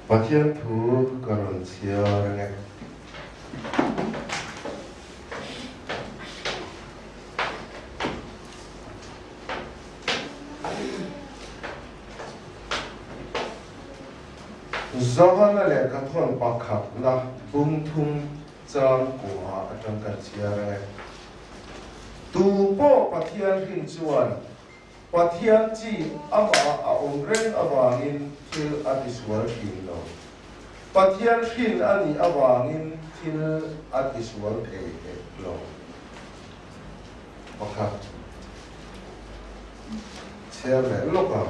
Pathian thu karon chia nge Zohan le kathon pakhat la bung thum chan kwa atang kan chia nge tu po pathian hin chuan pathian chi ama a ongren awangin thil atiswal hin lo pathian hin ani awangin thil atiswal the lo pakhat chia le loka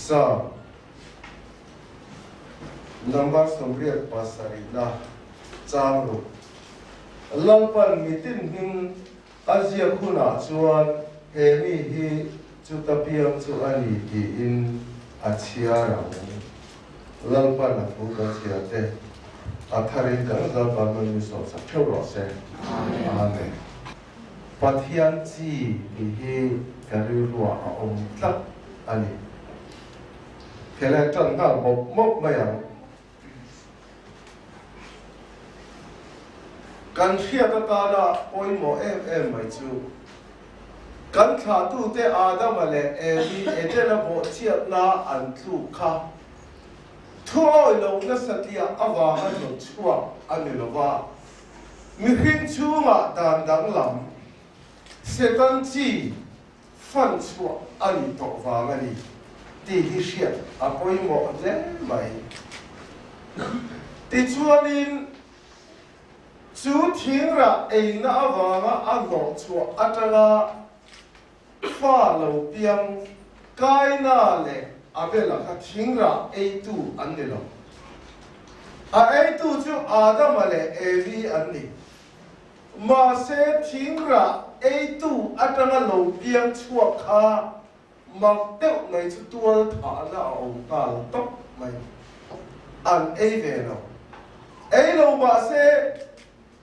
sa number sombriat pasari na changru lalpan mitin hing azia khuna chuan hemi hi chutapiam chu ani ti in achia rang lalpan a thu ka chia te athari kan lalpan mi so sa thero se amen pathian chi hi kari ruwa a om tlak ani khele tan na mop mop mayang kan khia ta ta na poi mo em mai chu kan kha tu te adam ale evi etela bo chiat na an thu kha thu oi lo na satia awa han lo chua ani lo wa mi hin chu ma dan dang lam setan chi fan chua ani to wa ngani ti hi shia a poi mo le mai ti chuanin chú thiên ra ấy na vanga ăn ngọ chua atala pha lâu piang cái na lệ abela ka thiên ra ấy tu ăn đi lo à ấy tu chú Adam lệ evi ăn đi mà sẽ thiên ra ấy tu atala lâu piang chua kha mặc tiêu này chú tua thả na ông ta tóc mày ăn ấy về lo ấy lâu mà sẽ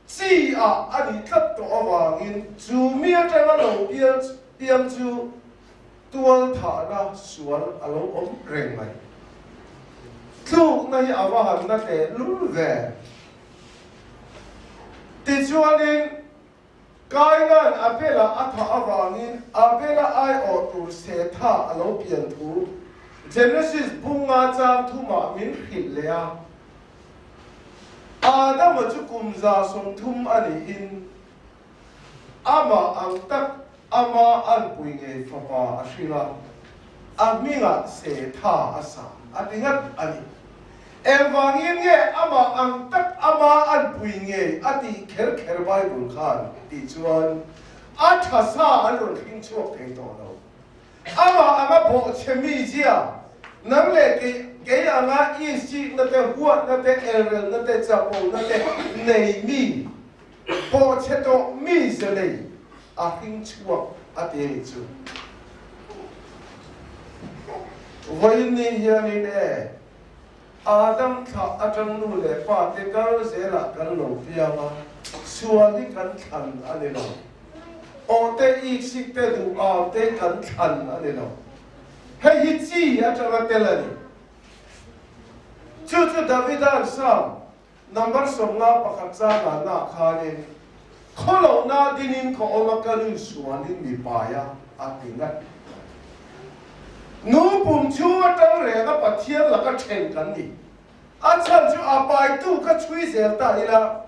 chỉ anh thắt tổ vàng chú miết ra nó lâu biếng chú tuôn thả ra xuống lâu ống rèn mày lúc này vàng nó để lú về thì cho nên cái này apela thả vàng apela ai ở tu sẽ thả lâu biếng thu Genesis bung nga trang thu mà min khít lệ Adam chu kumza som thum ani in ama ang tak ama an puinge fapa ashila aminga se tha asa atingat ani evangin nge ama ang tak ama an puinge ati kher bible khan ti chuan athasa an ring chuak thei to no ama bo chemi jia nang le cái anga isi na te huat na te erel na te chapo na te nei mi po cheto mi zele a hing chuak a te chu voini hiani ne Adam kha atang nu le pa te kar zela kan lo piama suani kan than ani lo o te isi te du a te kan than ani lo hei chi atang te la ni Chú David an sam number som na pakatsa na khanin kholo na dinin ko omakalu suanin mi paya atingat nu pum chu atang re ga pathian la ka then kan ni achan chu apai tu ka chui zel ta ila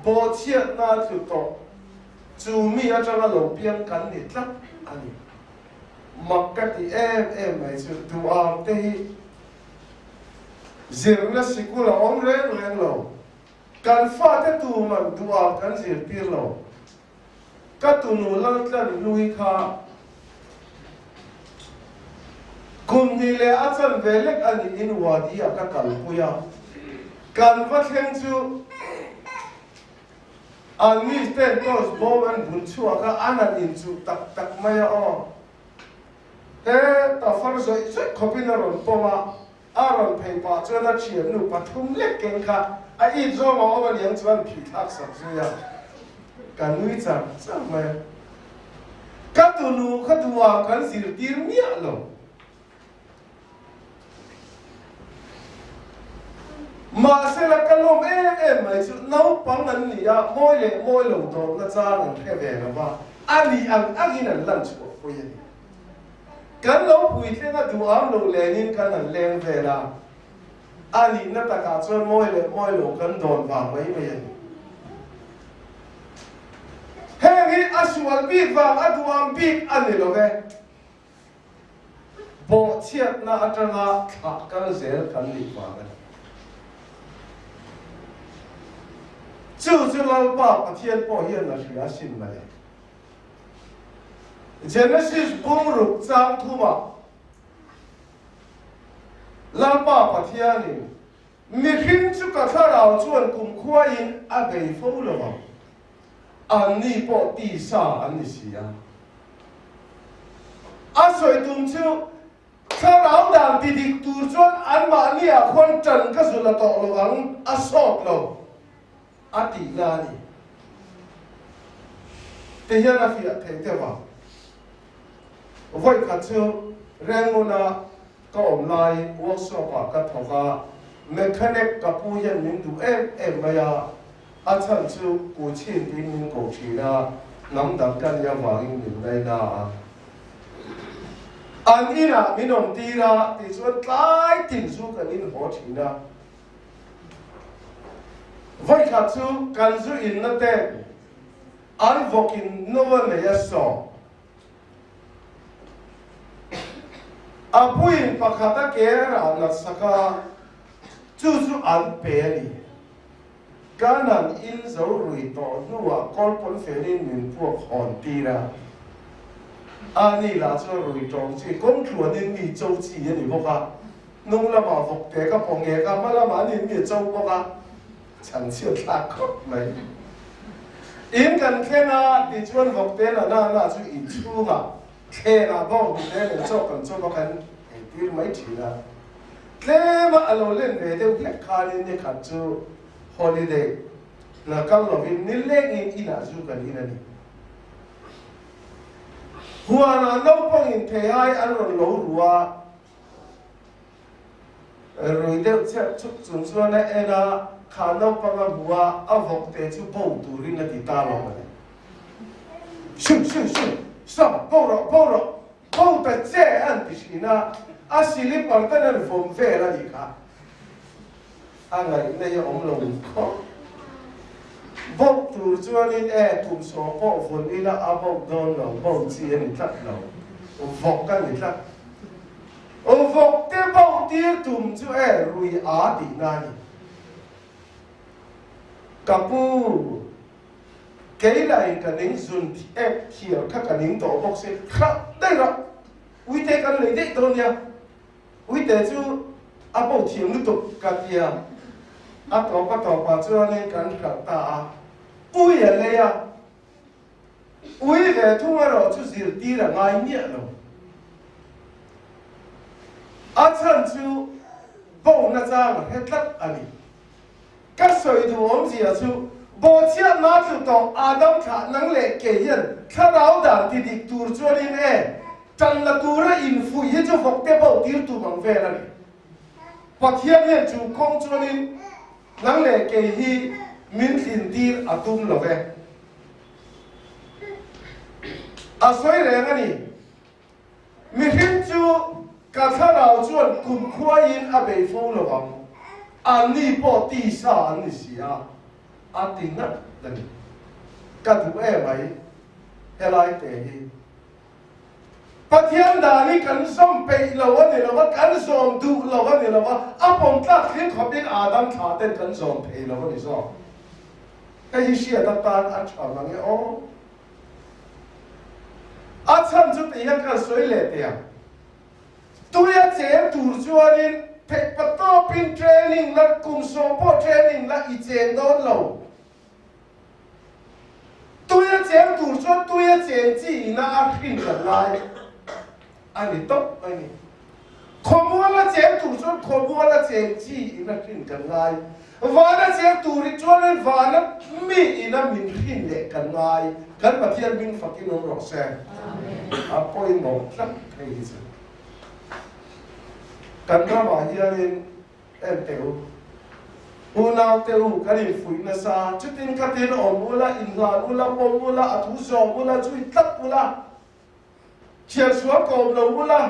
bo chiat na chu to chu mi atang lo piang kan ni tlak ani makati em mai chu tu am te hi zirna sikula om reng lo kan fa te tu man dua kan zir pir lo ka tu nu lang tlan lui kha kum ni le achan velek ani in wadi ka kal puya kan va thleng chu ani ten tos bo an bun chu ka anan in chu tak maya o te ta far so khopina ron poma Aaron paper chuan a thiam nu pathum lek keng kha a i zawng a awm aniang chuan phi thak sak zuya kan nui chang chang mai ka tu nu kha tuwa kan sir tir mia lo mà sẽ là cái lồng em mày chứ nấu bằng anh nhỉ à mỗi lồng đồ nó ra là cái về là ba anh đi anh là lần chỗ bây giờ cái nấu bùi thế là đủ ám lồng lẻ nên cái là leng về là anh đi nó ta cả cho mỗi lồng cái đòn vàng mấy bây giờ hay nghĩ asual big vàng aduam big anh đi lo về bộ chiết na anh là khát cái dễ cái đi vàng就是老爸天保险了是要信来的。Genesis 6章图嘛，老爸天呢，你听出个他老转公夸因阿被否了嘛？安尼保地上安尼是啊，阿水东就他老当弟弟杜转安玛尼亚宽真个是了到了昂阿索了。ati nani te hiana fia te wa voi ka chu rengona ka online workshop ka thoga mechanic ka pu yan min du em maya a chan chu ku chin din min ko china nam dam kan ya wangin min dai na an ina minom tira ti chuan tlai tin su kan in ho china voi khát chú cần chú in nó tên ăn vok in nó vẫn là so apuin pakhata kera na saka chú ăn bè đi kanan in dấu rùi to nuwa con fenin min buộc hòn tì ra ani là cho rùi tròn chỉ con chuột nên mi châu chỉ ni bốc à nung là mà vok té cái bông nghe cái mà là mà nên mi châu bốc à chẳng chịu ta khóc mấy in cần khen na thì chuan vọc tên là na chú in chu mà khen na bông thì tên là cho bác anh thì mấy chỉ là thế mà alo lên về đều lek khai lên như khát chú holiday là cao là vì nín lên in là chú cần in này hoa là nấu bông in thế ai ăn rồi nấu rùa rồi đều sẽ chúc chúng xuân này là khả năng bằng cái bùa áo vóc để chú bầu tủ riêng là đi ta lo mà shoo sao bầu ta che anh thì xin na à xin đi bằng tay nên phồng về là gì cả anh này này ông lồng khó bầu tủ cho nên tụm số bầu phồng đi là áo bầu đòn là bầu chi anh thật là vóc cái này thật vóc thế bầu tiệt tụm cho rùi á đi na kapu cái này cái nín dùn ép hiểu các cái nín tổ bốc xí khá đây rồi uy thế cái này đấy thôi nha uy thế chú à bảo thiểm nước tục cái gì à tổ bà cho nên cái khá ta uy ở đây à uy về thu mà rồi chú gì đi là ngay nhẹ rồi à chân chú bảo nó ra mà hết tất anh các sợi đồ ôm gì à chú bộ chiết nó chú tông Adam khả năng lệ kể hiện khá ráo đàn thì đi tùr cho nên chẳng là tùr ra in phụ hết cho vọc tế bảo tiêu tù bằng về là hoặc hiện hiện chú không cho nên năng lệ kể hi min xin tiêu à tùm là về à xoay rẻ nga nì mình hình chú cả khá ráo chuan cùng khoa in à bề phô là bằng anh đi bỏ tì sa anh đi xí à anh tin nát lần cái thứ em ấy hay lại thế hi bắt hiện đại đi cần xóm bể lâu anh này lâu cần xóm du lâu anh này lâu à bông ta khiến họ biết Adam thả tên cần xóm bể lâu anh này sao cái gì xí à ta anh chọn là nghe ô anh chọn chút thì hiện cái suy lệ tiền tôi đã chế đủ cho nên phải bắt đầu pin training là cùng support training là ít tiền đó lâu tôi đã chế đủ cho tôi đã chế gì là ăn pin gần lại anh đi tốt anh đi không muốn là chế đủ cho không muốn là chế gì là pin gần lại vana chiang turi chuan vana mi ina min hin le kan ngai kan pathian min fakin ro se a point mo tlak thei hi kan ra ba hianin em teu unau teu kan in fui na sa chutin ka tin om ula in la ula pom ula athu zo ula chui tlak ula chian suwa kom lo ula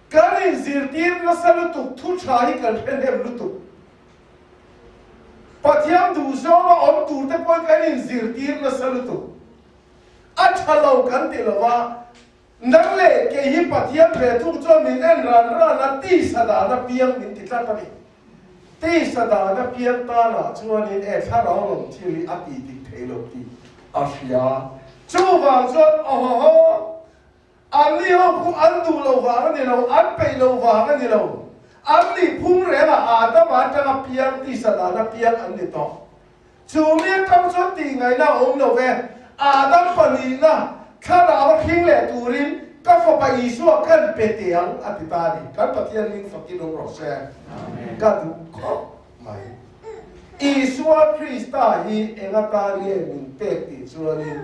kan in zirtir na salutuk thu chai kan phenem lutuk pathiam du zo ma om tur te poi kan in zirtir na salutuk a thalo kan ti lova nang le ke hi pathiam ve thuk cho min en ran na ti sada na piang min ti tla pani ti sada na piang ta na chuan in e tha ro lom thili a ti ti thelo ti a fia chu wang chuan ho an li ho ku an du lo wa ni lo an pe lo wa ni lo an li phum re la a ta ma ta na piang ti sada na piang an ni to chu mi tam chuan ti ngai na om lo ve a dam pani na khara hing le turin ka fa pa isu kan petiang atitani kan pathian ling fakino rose ka du ko mai isu krista hi engatari min peti chuani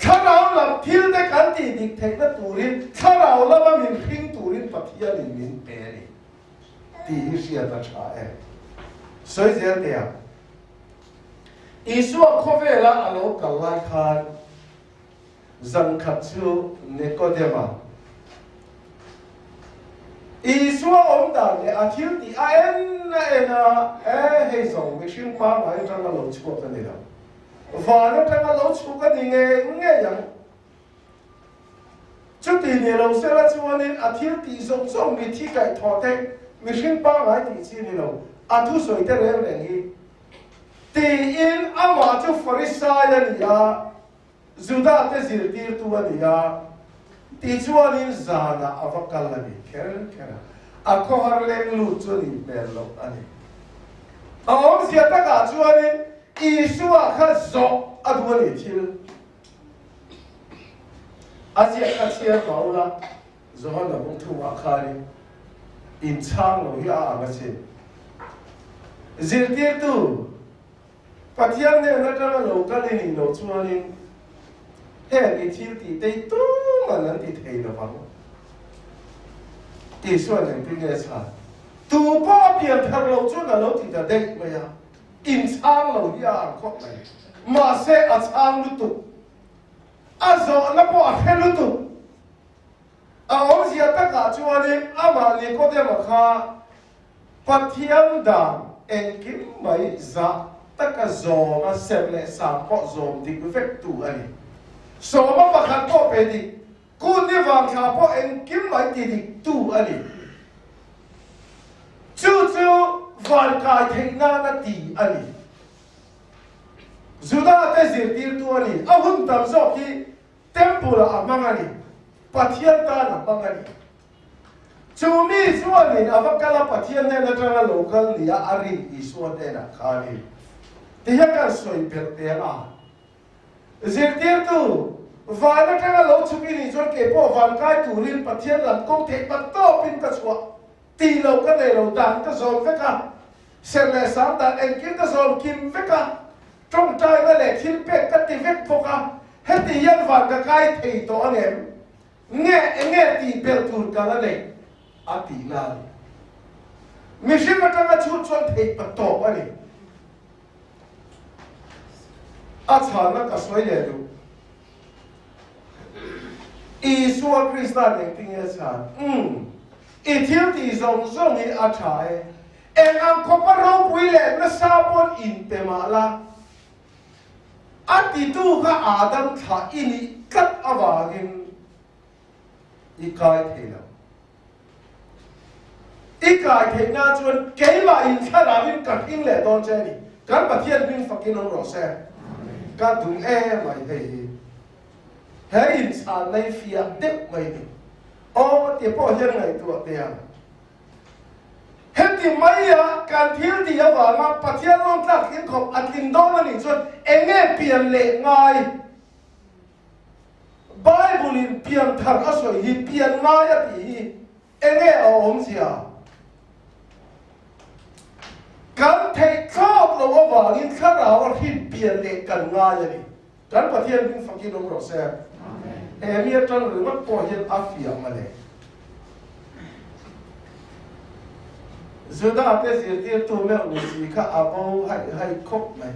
khara lam thil de kan ti dik thek na turin khara la min hing turin pathian min peri ti hi sia ta cha e soi zer dia isu khovela alo kalai khan dân khát chu Nicodema Isua om ta le a thil ti a en na hei song mi shin pa ngai tang lo chu ka ni da va na tang lo chu ka ni nge yang chu ti ni lo se la chu ni a thil ti song song mi thi kai tho te mi shin pa ngai ti chi ni lo a thu soi te re le ni ti in ama chu farisaya ni ya Zuda te zirtir tu ania, ti chuanin zana avakalani kera, ako harleng lucu ni bello ani. Awam siata ka chuanin isua ka zo adwani til. Asia ka sia maula zohan na bungtu akari in chang lo ya angasi. Zirtir tu patiam ne na tanga lo kalini lo chuanin he ni thil ti te tu ma nan ti thei lo wang ti suan nen pi nge cha tu po pian thar lo chu na lo ti da dei ma ya in chang lo ya ko mai ma se a chang lu tu a zo na po a he lu tu a om sia ta ka chu ani a ma ni ko de ma kha pathiam da en kim mai za ta ka zo ma se le sa ko zo di ku fek tu ani so ma pakhat po pe di ku ni wang kha po en kim mai ti di tu ani chu van kai thei na ti ani zuda te zir tir tu ani a hun tam zo ki temple a mangani pathian ta na mangani chu mi suani avakala pathian ne na tanga local ni a ari isuan te na khani ti ya kan soi per te a zirtir tu vana tanga lo chuki ni chon ke po van kai turin pathian lam kong the pat to pin ka chua ti lo ka ne lo dan ka zom ve ka sen le sam dan en kin ka zom kim ve ka trong tai ga le thil pe ka ti ve pho ka he ti yan van ka kai thei to anem nge ti per tur ka la le a ti la mi shin ma tanga chu chon thei pat to ani a chana ka soi le du Isua Krista ne ting ye chan I thil ti zong zong I a chai en ang ko pa ro pui le na sa pon in te ma la a ti tu ka adam tha ini kat awagin I kai the la I kai the na chuan ke la in kha la bin ka king le don che ni kan pathian bin fakin ong ro se ka dung mai hei hei in san nei fia dep mai ni o ti po hian ngai tu te ya heti mai ya kan thil ti ya wa ma pathian long tlak in khop atin don ani chuan enge pian le ngai Bible in pian thar a soi hi pian ngai a ti enge a om sia kan thei khop lo wa in khara wa hin pian le kan nga ya ni kan pathian bin fakin om ro se amen mi atang ru mat po hian afia male zuda te zir tir tu me u si kha abo hai khop mai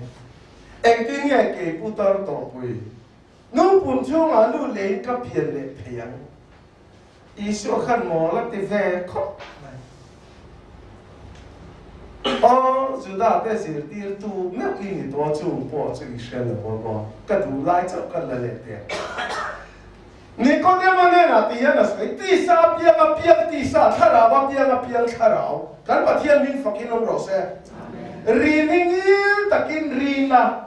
eng tin ye ke putar to pui nu pun chung a lu le ka pian le pheyang isu khan mo la ti ve khop哦，就大概是啲都没有你多就播这个生的播播，个都来就个来的。你讲的嘛呢？那第一个是第三边个边第三，他那边边个边他那，咱把天命发给侬罗噻。Riningil takin rina.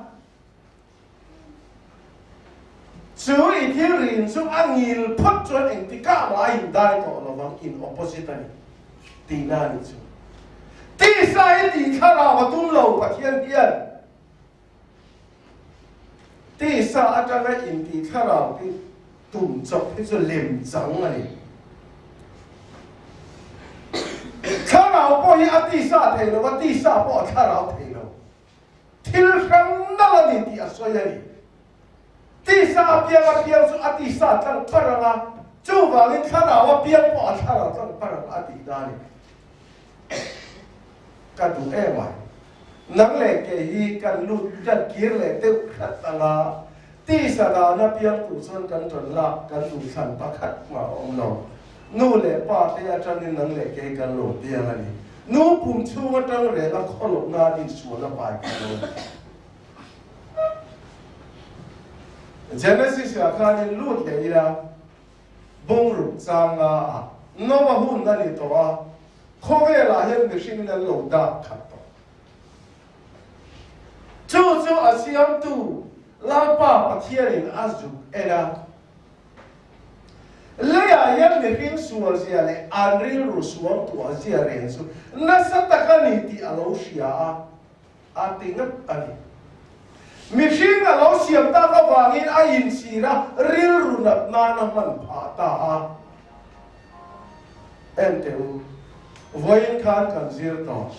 Chú ý thiên rin xuống ăn ngil phất cho anh thì cả mà anh đại to là vắng in opposite này. Tì na ni chú. Tì sai tì khá ra và tung lầu và thiên biên. Tì sa ở trong cái in tì khá ra thì tung chọc thì cho liềm trắng này. Khá ra bỏ hi ở tì sa thầy nó và tì sa bỏ khá ra thầy nó. Thiên khăn đó là tì ở xoay này. Tì sa biên ở biên xuống ở tì sa chẳng phát ra. Chú vào lên khá ra và biên bỏ khá ra chẳng phát ra ở tì đa này. Cả đủ em à nắng lệ kể hi cần lụt rất kia lệ tiêu khát tanga ti sa da na piang tu son kan ton la kan tu san pa khat ma om no nu lệ pa te a chan ni nắng lệ kể kan lo piang ani nu pum chu ma tang re la kholo nga di su na pai kan lo Genesis a khan ni lut le ila bong ru chang a no ma hun na ni to a khó về là hiện được sinh lên lầu đa khát to. Chú ở Siam tu lao pa bắt hiện in azu era. Lấy hiện được sinh suar gì ale anri rusuam tu azi aren su. Nasa takani ti alosia a tingat ani. Mixing alosia ta ka wangin ayin sira ril runat na naman pata a. Enteu. Voin khan kan zir to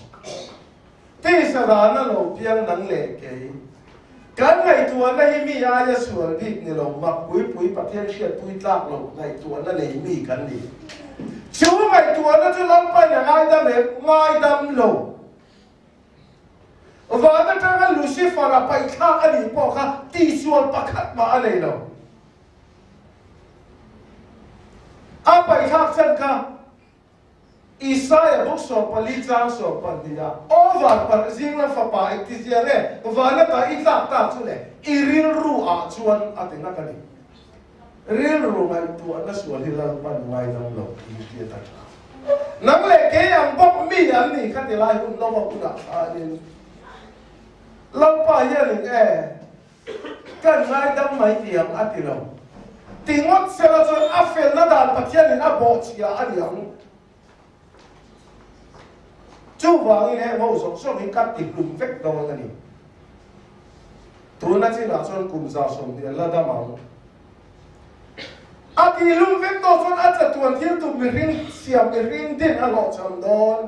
ti sarana lo piang nang le ke kan ngai tua na hi mi ya ya sual dik ni lo mak pui pui pathian siat pui tlak lo ngai tua na nei mi kan ni chu ngai tua na chu lam pa na ngai dam le ngai dam lo va na tanga Lucifer a pai kha ani po kha ti sual pakhat ma anei lo a pai kha chan ka Isaiah book so pali chang so pandia over par zingla fa pa iktizia le vana ka itlak ta chu le iril ru a chuan atinga kani ril ru ngai tu na sual hilal pan ngai dam lo ti ta nang le ke yang bok mi an ni khati lai hun no ba kuna anin lam pa ya ni kan ngai dam mai tiang atilo tingot sela chuan afel na dal pathian in a bo chia aniang chú vàng như thế mẫu sống sống hình cắt tịch lùm vết đâu là gì tôi nói chỉ là son cùng già sống thì là đam màu à thì lùm vết đâu son ăn chặt tuần thiên tụt mình riêng xiêm mình riêng đến ăn lọt chầm đòn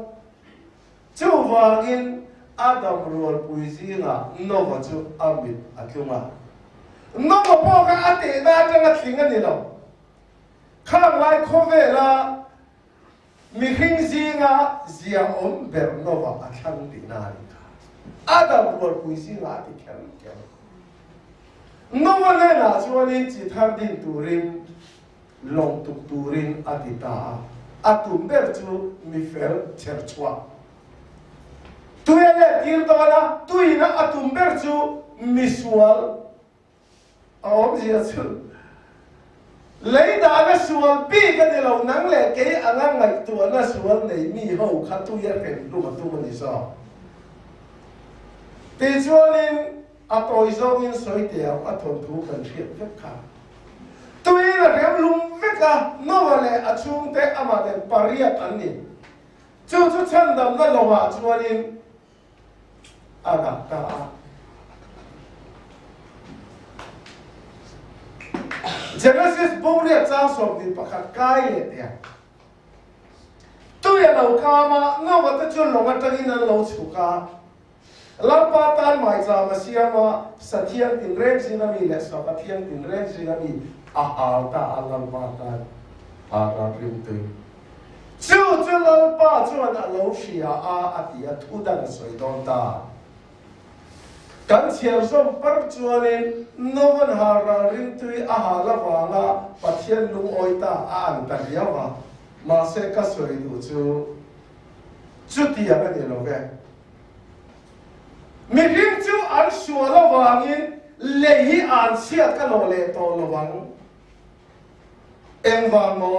chú vàng in Adam ruột bùi gì ngà nó vào chú Amit à kêu mà nó vào bao cái ăn tệ na cho nó thình anh đi đâu khang lại khó về là mi khinh zinga zia om bernova athang dinari Adam ruột bùi gì ngà thì khen khen no one na chuanin chi thar din turin long tuk turin atita atum ber chu mi fel cherchwa tuyele tir dona tuina atum ber chu misual om zia chu lấy đá cái sual pi cái này lâu nắng lệ cái anh ăn ngày tuần nó sual này mi hậu khát tu yên phèn lúc mà tu mình sao thì cho nên à tôi do in soi tiểu à thôn thu cần thiệt vất khá tuy là cái lùng vất à nó mà lệ à chung té à mà lệ pariat anh đi chú chân đầm nó lâu à cho nên à đặt ta Genesis bông liệt trang sổ thì bạc hạt cái liệt呀tôi là lâu ca mà ngô mà ta cho lâu mà ta đi nên lâu chịu ca lampa tan mai cha ma siama sathian tin ren sinami le sa pathian tin ren sinami a ta lampa tan a ra rim te chu lampa chuan a lo sia a atia thu dan soi don ta kan chiar som par chuanin novan hara rim tui a hala wanga pathian lung oita a an ta yawa ma se ka soi du chu tia ka ni lo ve mi rim chu an suala wangin lehi an sia ka lo le to lo wang em wang mo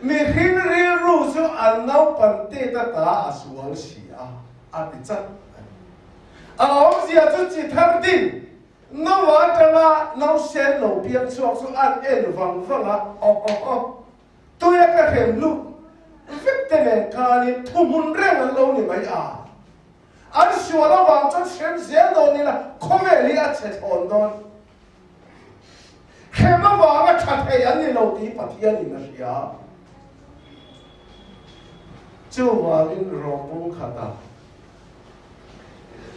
mi rim ri ru chu an nau pan te ta ta asual sia a ti chat ông zia chu chi thar din no wa tanga no sen lo pian chuak chu an en wang wanga tu ya ka hem lu vek te ne ka ni thumun reng an lo ni mai a an suala wang chu sem zel do ni la khome li a che thon don khema wa ga that he an ni lo ti pathian ni na sia chu wa in ro pung khata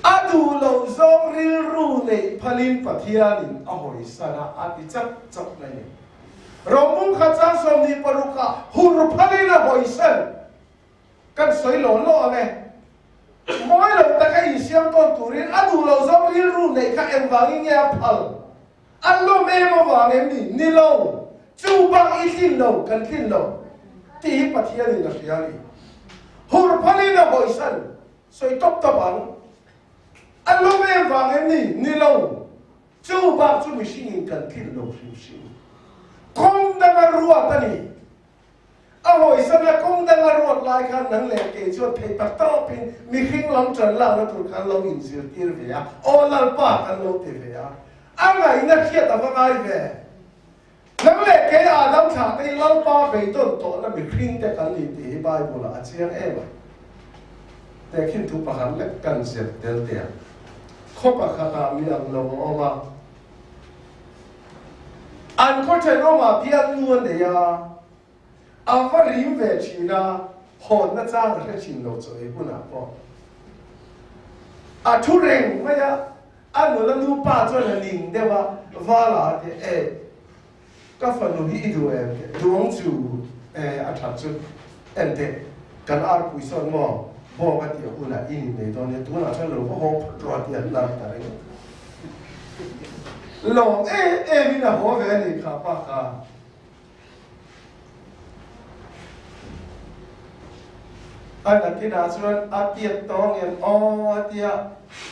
adu lo zong ril ru nei phalin pathianin a hoi sana ati chak nei romung khacha som ni paruka hur phalin a hoi san kan soi lo ame moi lo ta ka in siam ton turin adu lo zong ril ru nei ka em wangi nge phal an lo me ma wang ni lo chu bang I thin lo kan thin lo ti pathianin a siali hur phalin a hoi san soi top ang anh lo em vàng em ni lâu chú bác chú mình xin cần thiên lâu xin không đang ruột ta ni hồi sau này không đang ruột lại khăn nắng lệ kể cho thầy bắt tao pin mi khinh lắm trần lang nó tụt khăn lâu in siêu tiêu về à ô lần ba khăn lâu tiêu về à anh này nó kia ta phải ai về nắng lệ kể Adam thả tay lâu ba về tôn tổ nó bị khinh để khăn đi thì bài bồ là chiang emแต่ขึ้นทุกประหารเล็กกันเสียเดียวเดียวคบกับข้ามีอันโลออกมาอันก็ใช้โนมาเพียงนวลเดียอาฟาริมเวชีนะหอนน่าจ้างเรื่องชินโลจอยปุ่นอ่ะพ่ออาทุเรงไม่ยะอันนู้นนู้ป้าจวนลิงเดียวว่าลาเดก็ฝันดูฮีดูดวงจูอาทับจุเดกันอาร์ปุยสอนมอบอกกันเดี๋ยวคุณน่ะอินในตอนนี้ตัวน่ะฉันรู้ว่าห้องรอเดียนนั่งแต่เนี่ยลองมีน่ะหัวแหวนนี่ค่ะป้าค่ะอันนั้นที่น่าชวนอาเตียตองเงินอาเตีย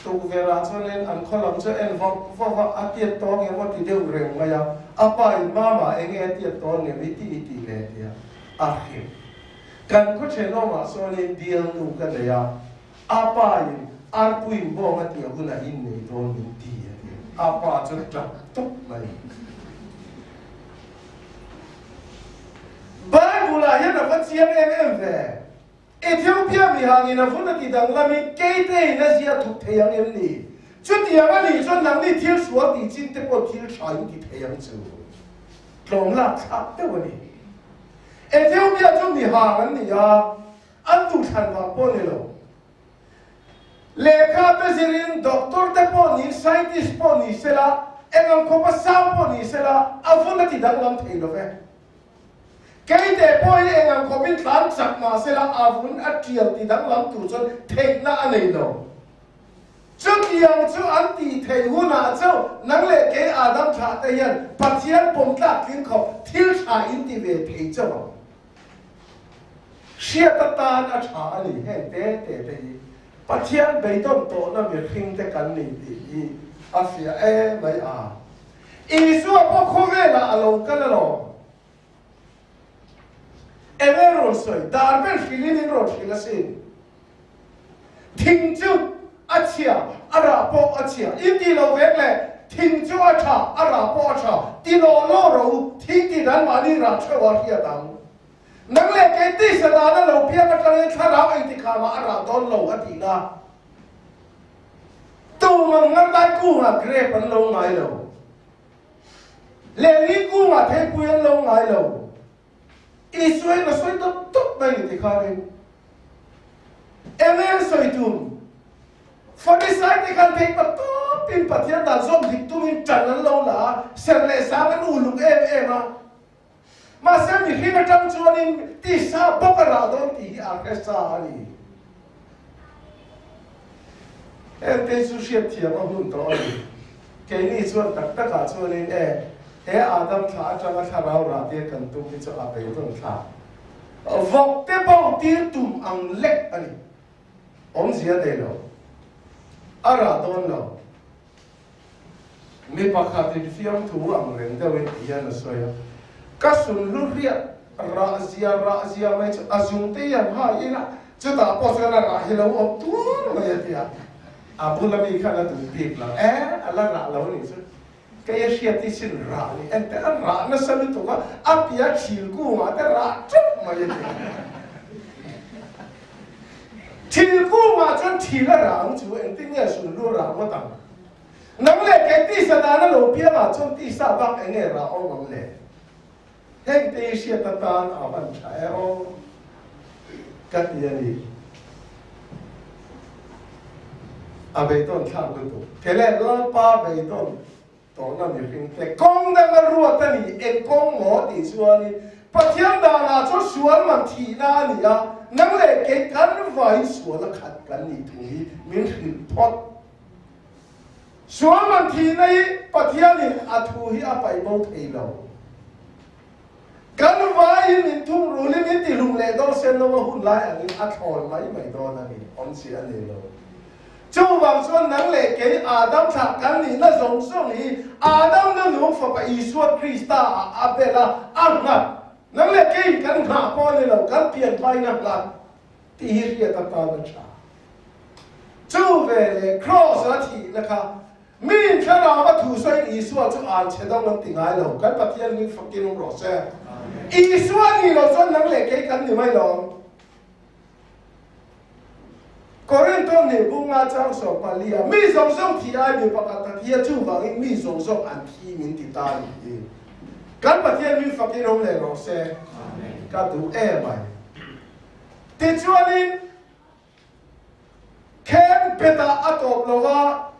ตุกเวลาชวนเล่นอันคนหลังชวนว่าอาเตียตองเงินว่าที่เดียวเร่งมาอย่างอาไปมาเองอาเตียตองเงินวิธีเลยเดียอาเขียกันก็เช่นว่าส่วนเดียวนูกันเลยอาไปอาปุยบอกว่าเดียวคุณน่ะอินในตอนนี้ดีอาไปจนกลับตุ๊บเลยบายบุลายันนับว่าเชียงเอ็มเว่เอธิโอเปียมีหางินฟุนติดังลามีเกย์เต้น่าเสียทุกเทียงเอ็มนี่จุดเดียวกันนี่จนนังนี่เที่ยวสวนที่จินเตปอเที่ยวชายที่เทียงจูตรงหลักชัดเท่านี้เอธิโอเปียจุดมีหางันนี่อันตุชันว่าปนเลยเลขาเปซิรินด็อกเตอร์เตปอนี่ไซติสปอนี่เสละเอ็งก็ภาษาปอนี่เสละอาฟุนติดังลำเทียนเว่เกย์เต้ปอยเองก็เป็นหลังจากมาเสละอาวุธอัดเทียมที่ดังลำตัวจนเทคน่าอันนี้เนาะจุดยังจุดอันตีเทหัวหน้าเจ้านังเล็กเกย์อาดัมชาเตียนปัจเจียนปมตัดทิ้งเขาทิ้งชาอินทิเวทเจ้าเชียตตาอัชาอันนี้เห็นเต้ปัจเจียนไปต้นโตนั่นมีทิ้งแต่กันนี่ดีอาเซียไม่อีส่วนพวกเขาเวลาเรากันแล้วเอเวอร์โรสวยดาร์เบนฟิลินิโรสิลสินทิ้งจุดอาเชียอาราโปอาเชียอินดีโลเวกเลยทิ้งจุดอาชาอาราโปอาชาติโลโลโรทิ้งที่ดันมานีราชวารีดังนังเล็กเอติสดานะเราเพียงกันเลยถ้าเราไอติขามาอาราดอนโลอดีนะตัวมันงั้นได้กู้มาเกรปันลงไงเราเลนี่กู้มาเทปุยันลงไงเราอีสวยนะสวยตุ๊บไปนี่ที่ขาเองเอเมนสวยตุน for this side they can take but to pin pathian dan zom dik tu min chan nan lo la ser le sa kan uluk ma se mi hi na tam chuanin ti sa bokara don ti orchestra ani te su shiat thiam a hun to ani ke ni chuan tak tak a chuanin Adam thla atanga tharau ra te kan tu ki chu a pe ton thla vok te bau tir tum ang lek ani om zia de lo ara don lo mi pakhatin fiam thu ang ren de wen ian soya kasun lu ria ra zia mai chu azung te yan ha ina chu ta po sa ra hi lo om tu ma ya tia abula mi khana tu pik la ala ra lo ni chu kaya siya ti sin ra ni ente an ra na sabi to ka apia chil ku ma te ra chup ma ye chil ku ma chan thila ra chu ente ne sun lu ra ma tam nang le ke ti sa da na lo pia ma chon ti sa ba enge ra o ngam le heng te siya ta tan a ban cha o kat ye ni a be ton kha bu to kele lo pa be ton to na mi ring te kong da na ruwa ta ni kong mo ti chuani pathian da na cho suan man thi na ni ya nang le ke kan vai suan la khat kan ni thu min rin pot suan man thi nei pathian ni a thu hi a pai mo thei lo kan vai min thung ru li min ti lung le do sen no hun lai ang a thon mai mai do na ni om si a le lo châu vàng xuân nắng lệ cái Adam thạc cắn ni nó giống giống ni Adam nó nuông phật bà Isu Christa Abela ăn ngặt nắng lệ cái cắn hạ po ni lo cắn tiền vai nặng lắm thì hi ta ta nó cha châu về lệ cross là thì là cả min khá là bắt thủ xoay Isu cho ăn chế đông nó tiếng ai lo cắn bắt tiền ni phật kinh ông rõ xe Isu ni lo xuân nắng lệ cái cắn ni mai lo Korinto ne bunga chang so palia mi song song thi ai mi pakata thia chu wang mi song song an thi min ti ta ni kan pathian mi fakin hom le ro se amen ka tu mai ti chuanin kem peta atop lova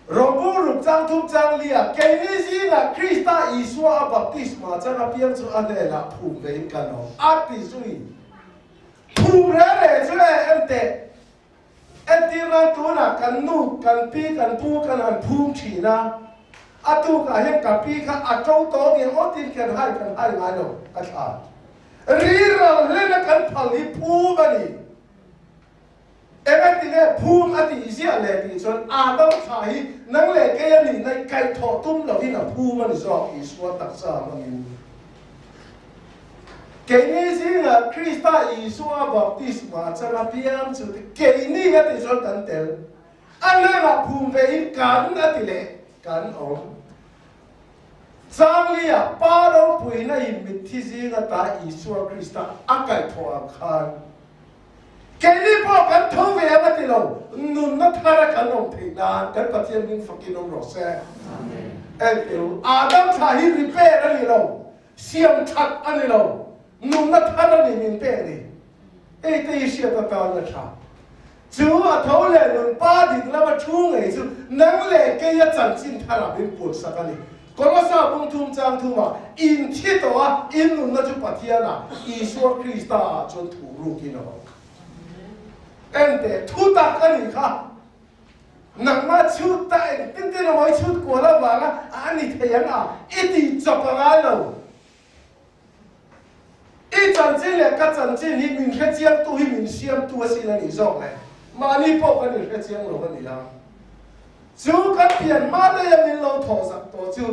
robu rup chang thup chang lia ke ni si na Krista Isua baptisma chang apiam chu ane la phum ve kan no ati sui phum ra le chu ente na tu na kan nu kan pi kan pu kan han phum thi na atu ka hem ka pi kha a chou to ni o tin kan hai nga no ka tha ri ra le na kan phal ni phu ba ni ti le phum ati sia le ti chon a dau thai nang le ke ni nai kai tho tum lo hi na phu ma ni zo i so tak sa ma ni cái này gì là Krista Isu baptisma cho là biam chú cái này cái thì cho tận tel anh là phum về cán là tỷ lệ cán ổn sang lia ba đâu bùi này mình thì gì là ta Isu Krista ác cái thua khan cái này bỏ cán thâu về mà tỷ lệ nun nó thay ra cán ông thì là cái bát thiên mình phải kinh ông rõ xe em hiểu Adam thay repair anh lâu xiêm chặt anh lâu nung na thana ni min pe ni te sia ta ta na cha chu a thau le nun pa di la ma thu ngai chu nang le ke ya chan chin thara bin pu sa ka ni ko la sa bung thum chang thu ma in thi to a in nun na chu pathia na Isu Krista chon thu ru ki no ente thu ta ka ni kha nang ma chu ta tin tin no mai chu ko la wa na ani theyang a iti chop nga lo ít chân trên là các chân trên thì mình sẽ chiang tu thì mình xiêm tu xin là nghỉ rộng này mà đi bộ cái mình sẽ chiang rồi cái gì đó chú các tiền mà đây mình lâu thọ sạch tổ chú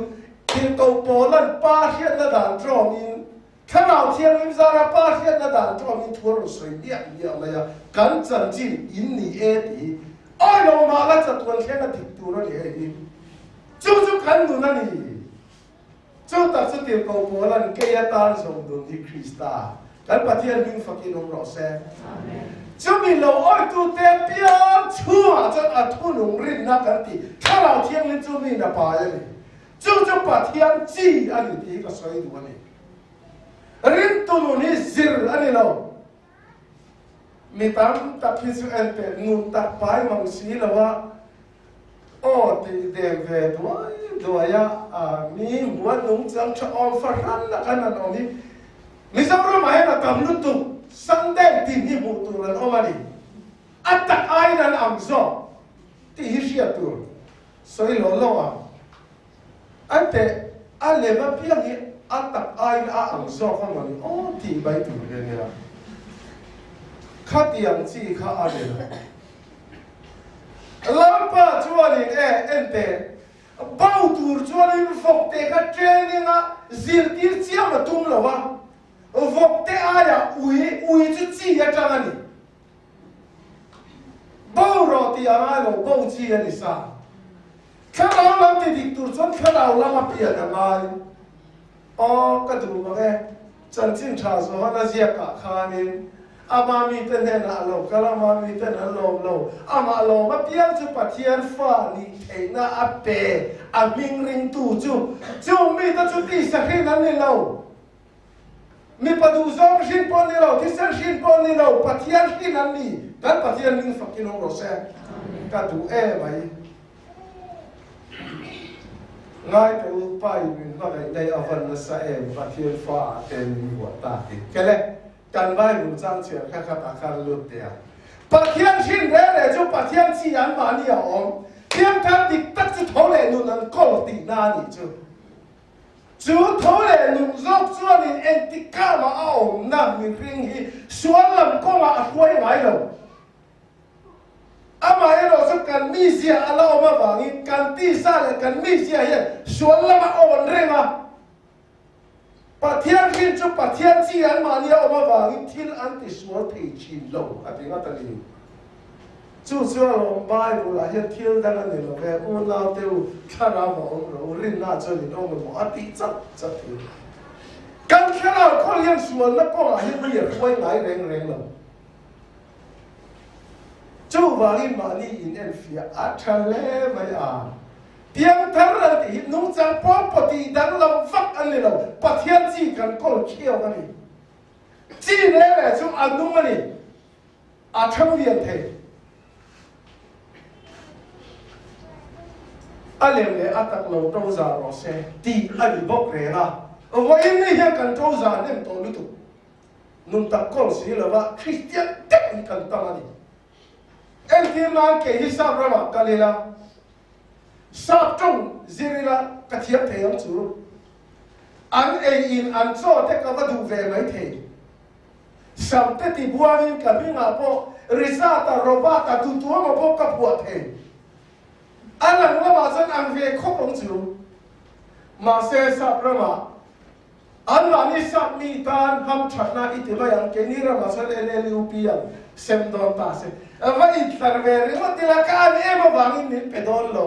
tiền cầu bò lần ba hiện là đàn trò mình khả nào thiên mình ra là ba hiện là đàn trò mình thua rồi sợi điện điện mà ya cắn chân trên in nỉ e thì ôi nó mà là chặt tuần thế là thịt tu nó để đi chú khăn luôn là nỉ chú ta chú tiền cầu bố lần cây tan dùng đường đi Krista cái bát thiên minh phật kinh ông rõ xe chú mình lâu ôi tu tế bia chú à cho à thu nung rin na cái gì khá là thiên linh chú mình là bài này chú bát thiên chi anh đi cái xoay đuôi này rin tu nung ni zir anh lâu mi tam ta phisu ente ngun ta pai mang si lawa o ti de ve doya mi muan nung chang cha om faran la kana no mi samro mai na tam lu tu sangdeng ti ni mu tu ran omani atak ai nan am zo ti hisia tu soi lo lo ante ale ba piang ni atak ai na am zo ka mani o ti bai tu le ni la khát yang chi kha ale lampa chuanin ente bao tur chuanin fok te ka training a zirtir chiam atum lawa vok te aya ui chu chi ya changani bao ro ti anga lo bao chi ani sa khalaw lam ti dik tur chuan khalaw lama pia na mai o ka du ma ge chan chin tha so na zia ka khanin amami ten na lo kalamami ten lo ama lo ma piang chu pathian fa ni eina ape aming ring tu chu mi ta chu ti sa khin an ni lo mi padu zong shin pon ni lo ti ser shin pon ni lo pathian shin an ni kan pathian ning fakin ong ro se ka tu mai ngai tu pai min ba dai avan na sa pathian fa ten ni wa ta ti keleกันบ้านหนูจ้างเฉียนแค่ขัดอาคารลุดเดียปัจเทียนชิ้นแรกเลยจุปัจเทียนชี้ยันมาเนี่ยอ๋อเทียมทันดิตักจุดโถเลยหนูนั้นก็ตีหน้านี่จุดโถเลยหนูรอบส่วนนี้เอ็นติก้ามาเอาน้ำมีเรื่องฮีส่วนลำก็มาช่วยไว้เราอามาให้เราสักการมีเสียอะไรออกมาบ้างการตีซ่าเลยการมีเสียเห็นส่วนลำมาอ่อนเร่มาปัจเทียนขึ้นจุปัจเทียนจีอันมาเนี่ยออกมาว่าทิลอันติสวดที่ชินโลอันนี้ก็ตรีจู่จู่ลงบ้านเราเห็นทิลดังนั้นเราแค่อุณาเดียวข้าราบองเรารินหน้าจนเรามันอัติจัดทิลกันแค่เราคนเลี้ยงสวนแล้วก็เห็นเบียร์ไว้ไหนแรงเราจู่ว่าอินมานี่อินเอ็นฟิอาอัตเลไม่เพียงเท่านั้นที่นุ่งจังป้อมปฏิดังลำฟักอันนี้เราปะเทียนจีกันก็เขี้ยวกันนี่จีเนี่ยแหละจู่อันนุ่งมันนี่อาทั้งเรียนเทอะไรเนี่ยอาตักเราโตจารอเซตีอันนี้บอกเลยนะว่าอินนี่ยังกันโตจาเนี่ยตัวลุตุนุ่งตักก็สิเราว่าคริสเตียนเด็กกันตั้งอันนี้เอ็นที่มันเกี่ยฮิซาบระมากันเลยละทราบจงจีริละกระเทียมเทียมจูอันอินอันโซ่เทกับว่าดูเวไม่เทสัมเตติบัวนินกับมิงาโปริซาตาโรบาตาตุตัวมาโปกับบัวเทอันหลังละมาสันอันเวคบงจูมาเซซับระมาอันนั้นนี่สับมีตานทำฉันน่ะอิติมายังเกนีระมาสันเอลิวปียังเซมดอนตาเซว่าอิตาเวริมาติละการเอมาบังอินนิเปดอนโล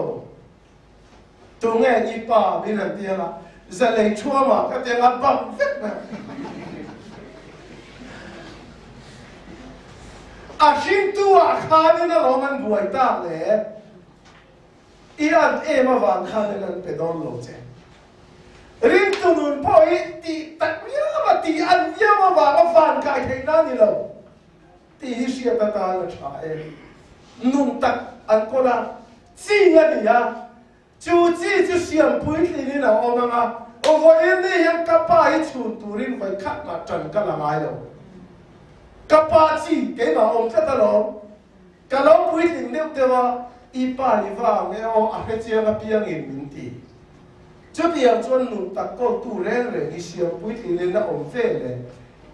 ตรงนี้อีป้าบินเตียละจะเลยชั่วมาก็เตียงอับบังเฟ็ดนะอาชินตัวข้านี่นะเรามันบวยตาเลยอีอันมาวันข้านี่นั่นเป็นดอนโลเจริมตุนุนพอยตีตักยามาตีอันยามาว่ามาฟันกายเทนั่นนี่เราตีเสียตาตาละชายนุ่มตักอันก็ละจีอันนี้ยาจู่จีจะเสียงปุ้ยที่นี่นะออกมาโอ้โหเอ็นนี่ยังกับป้าให้ชุนตูรินไว้ขัดมาจันกันละไงเรากับป้าจีเกี่ยมาองค์ตลอดกับเราปุ้ยที่นี่เดี๋ยวว่าอีป้าอีฟ้าเนี่ยเอาอาเจียกับเพียงอินมินตีจะเพียงจนหนุนตะโกตูเร่เลยที่เสียงปุ้ยที่นี่นะองค์เฟ่เลย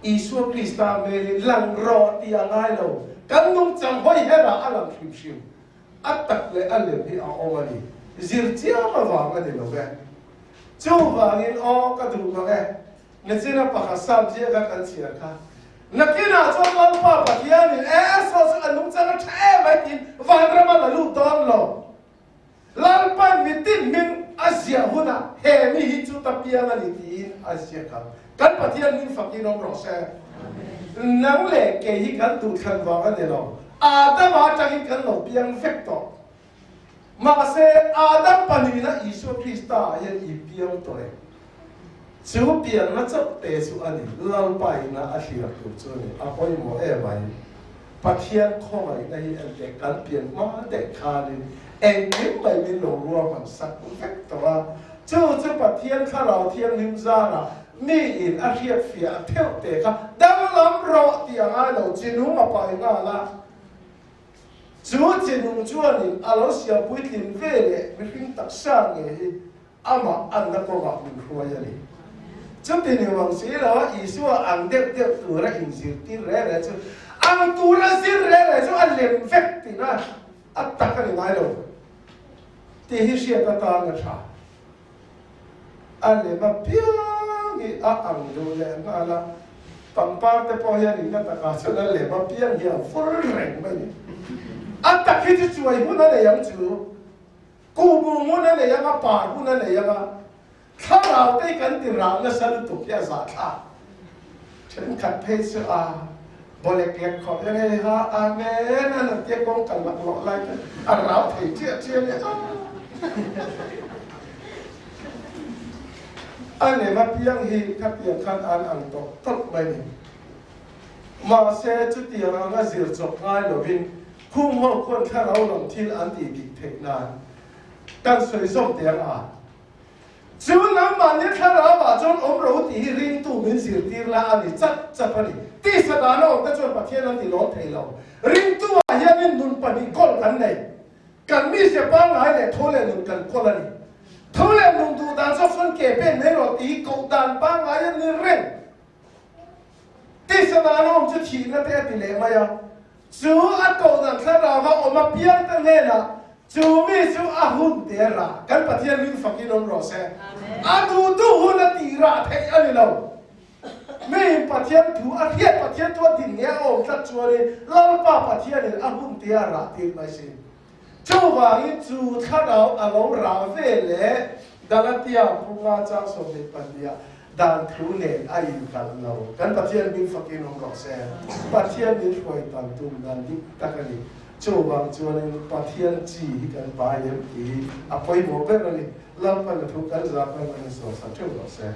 อิสุคริสต์เมริลังรอที่ยังไงเรากันนุ่งจำไว้ให้เราอันลังชิมอัตตักเลยอันเลยที่เอาออกมาดีzirtia ma wanga de loge chu wangin o ka du loge nechina pakasam je ka kan chia kha nakina cho mal pa pathian in so anung chang thae mai tin wangrama la lu don lo lal pan mitin min asia huna he mi hi chu tapia ma ni tin asia ka kan pathian min fakin ong ro se nang le ke hi kan tu khan wanga de lo adama tangin kan lo piang vector Makase Adam panina Isu Krista yan ipiang tore. Su piang na chap te su ani lalpai na ashirak tu chuni apoy mo mai. ปัทยันข้อไหนในอันเด็กการเปลี่ยนมาเด็กคาดิเองนิ่มไปมีหลงรัวมันสักเล็กแต่ว่าเจ้าปัทยันข้าเราเที่ยงลิมซาระมีอินอาเทียบเฟียเที่ยวเตะครับดังล้ำรอที่ยังไงเราจีนุ่มมาไปงาละจูจีนุ่มจวนนี่อาเราเสียบุยลินเวเล่ไม่ถึงตักช่างเงี้ยอามาอันนั้นก็ว่ามันรัวอย่างนี้จุดที่นี่วังสีเราอีสัวอันเด็กตัวละอินสิที่เร่ๆจุอันตัวละสิเร่ๆจุอันเลี้ยงเฟกตินะอัตตะกันยังไงเราที่ฮิเชียตตาเงชาอันเลี้ยงมาเพียงอีอันดูแลมาละปังปาแต่พอยันนี่นั่นตะการฉะนั้นเลี้ยงมาเพียงเหี้ยฟุ้งแรงไปนี่อัตตะคิดจะช่วยผู้นั้นเลยยังจูกูบูผู้นั้นเลยยังมาป่าผู้นั้นเลยยังมาถ้าเราได้กันติราและสรุปตุกยาสาขาฉันขัดเพศอาบริเกตขอยังไงฮะอาเมนนั่นเจ้ากงกันหลักหล่อไรกันอาเราเที่ยเชี่ยเนี่ยอันนี้มาเพียงฮีถ้าเพียงขันอันโตตัดไปนี่มาเสียจุดเดียวเราเสียจบง่ายหรือวินพุ่งหัวคนถ้าเราลงที่อันตีดิเทนานกันสวยส้มเตียงจูน้ำมันเนี่ยถ้าเราว่าจนอมรู้ตีริงตู้มินสิตีละอันนี้จัดปนิที่สถานองแต่จนประเทศนั้นที่ล้อเทเราริงตู้อายันนุนปนิก้นกันไหนกันมีเสียบ้างไหนเนี่ยโทเลนุนกันคนละนี่โทเลนุนดูดานซอฟต์เก็บเป็นในรถตีกูดานบ้างอายันนี่เร่งที่สถานองจะฉีดนั่นแต่ติเลมายังจูอัดกูดานถ้าเราว่าออกมาเพียงตั้งเนี่ยนะจูมีจูอาหุ่นเดียระกันประเทศนี้ฝักกินนรอเซ่อาดูหุ่นตีระเทอันนี้เราไม่ประเทศถูอาเทียประเทศตัวดินเนี่ยโอ้ตัดชัวร์เล่าป้าประเทศนี้อาหุ่นเดียระที่ไม่ใช่จูว่าอีจูถ้าเราเอาเราเวลดังนั้นที่อาพูดว่าจ้างสมเด็จปัญญาดันทุเรศอายุกันเรากันประเทศนี้ฝักกินนรอเซ่ประเทศนี้ช่วยตันตุนดันดิตะกันนี้จูบางจูนี่ประเทศจีกันไปยังที่อภัยหมดเลยนี่ลำพันธุกันจะไปมันสอนสัตว์เจ้าเราเสีย